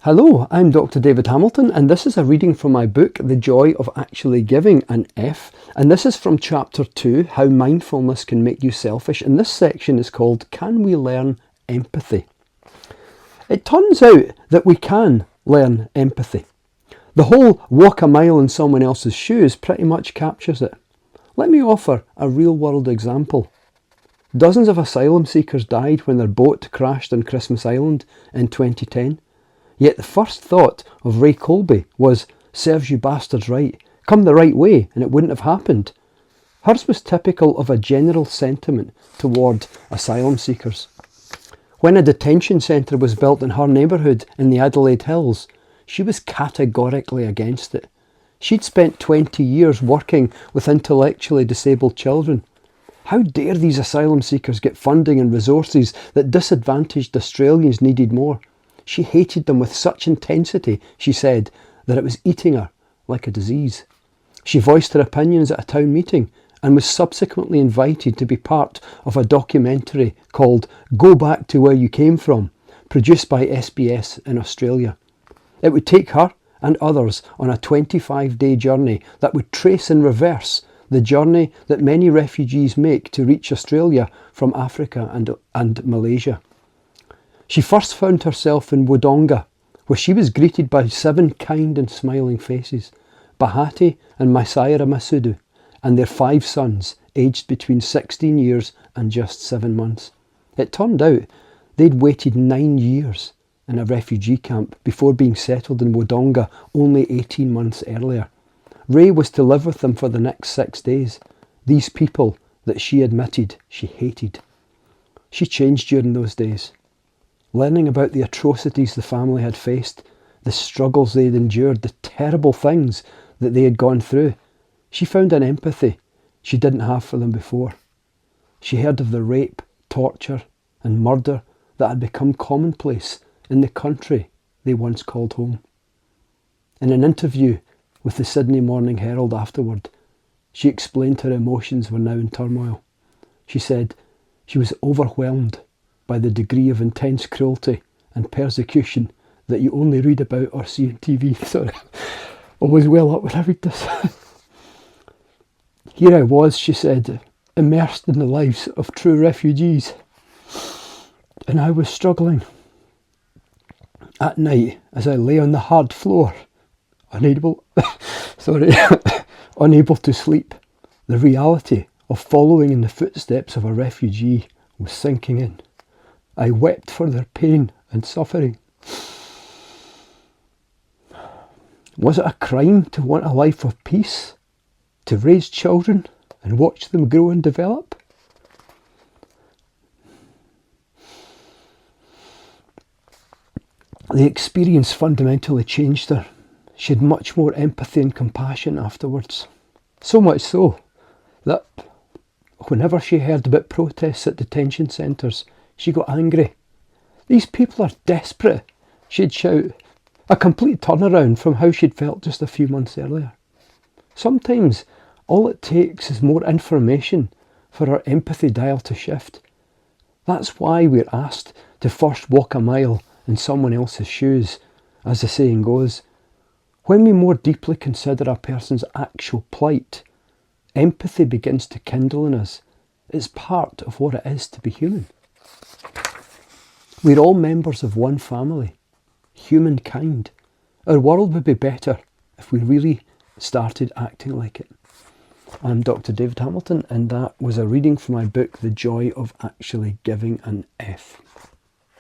Hello, I'm Dr. David Hamilton, and this is a reading from my book, The Joy of Actually Giving, an F. And this is from Chapter 2, How Mindfulness Can Make You Selfish. And this section is called, Can We Learn Empathy? It turns out that we can learn empathy. The whole walk a mile in someone else's shoes pretty much captures it. Let me offer a real-world example. Dozens of asylum seekers died when their boat crashed on Christmas Island in 2010. Yet the first thought of Ray Colby was, serves you bastards right, come the right way and it wouldn't have happened. Hers was typical of a general sentiment toward asylum seekers. When a detention centre was built in her neighbourhood in the Adelaide Hills, she was categorically against it. She'd spent 20 years working with intellectually disabled children. How dare these asylum seekers get funding and resources that disadvantaged Australians needed more? She hated them with such intensity, she said, that it was eating her like a disease. She voiced her opinions at a town meeting and was subsequently invited to be part of a documentary called Go Back to Where You Came From, produced by SBS in Australia. It would take her and others on a 25-day journey that would trace in reverse the journey that many refugees make to reach Australia from Africa and Malaysia. She first found herself in Wodonga, where she was greeted by 7 kind and smiling faces, Bahati and Masaira Masudu, and their 5 sons, aged between 16 years and just 7 months. It turned out they'd waited 9 years in a refugee camp before being settled in Wodonga only 18 months earlier. Ray was to live with them for the next 6 days, these people that she admitted she hated. She changed during those days. Learning about the atrocities the family had faced, the struggles they'd endured, the terrible things that they had gone through, she found an empathy she didn't have for them before. She heard of the rape, torture and murder that had become commonplace in the country they once called home. In an interview with the Sydney Morning Herald afterward, she explained her emotions were now in turmoil. She said she was overwhelmed by the degree of intense cruelty and persecution that you only read about or see on TV. Sorry, always well up when I read this. Here I was, she said, immersed in the lives of true refugees, and I was struggling. At night, as I lay on the hard floor, unable to sleep, the reality of following in the footsteps of a refugee was sinking in. I wept for their pain and suffering. Was it a crime to want a life of peace? To raise children and watch them grow and develop? The experience fundamentally changed her. She had much more empathy and compassion afterwards. So much so that whenever she heard about protests at detention centres, she got angry. These people are desperate, she'd shout, a complete turnaround from how she'd felt just a few months earlier. Sometimes all it takes is more information for our empathy dial to shift. That's why we're asked to first walk a mile in someone else's shoes, as the saying goes. When we more deeply consider a person's actual plight, empathy begins to kindle in us. It's part of what it is to be human. We're all members of one family, humankind. Our world would be better if we really started acting like it. I'm Dr. David Hamilton, and that was a reading from my book, The Joy of Actually Giving, an F.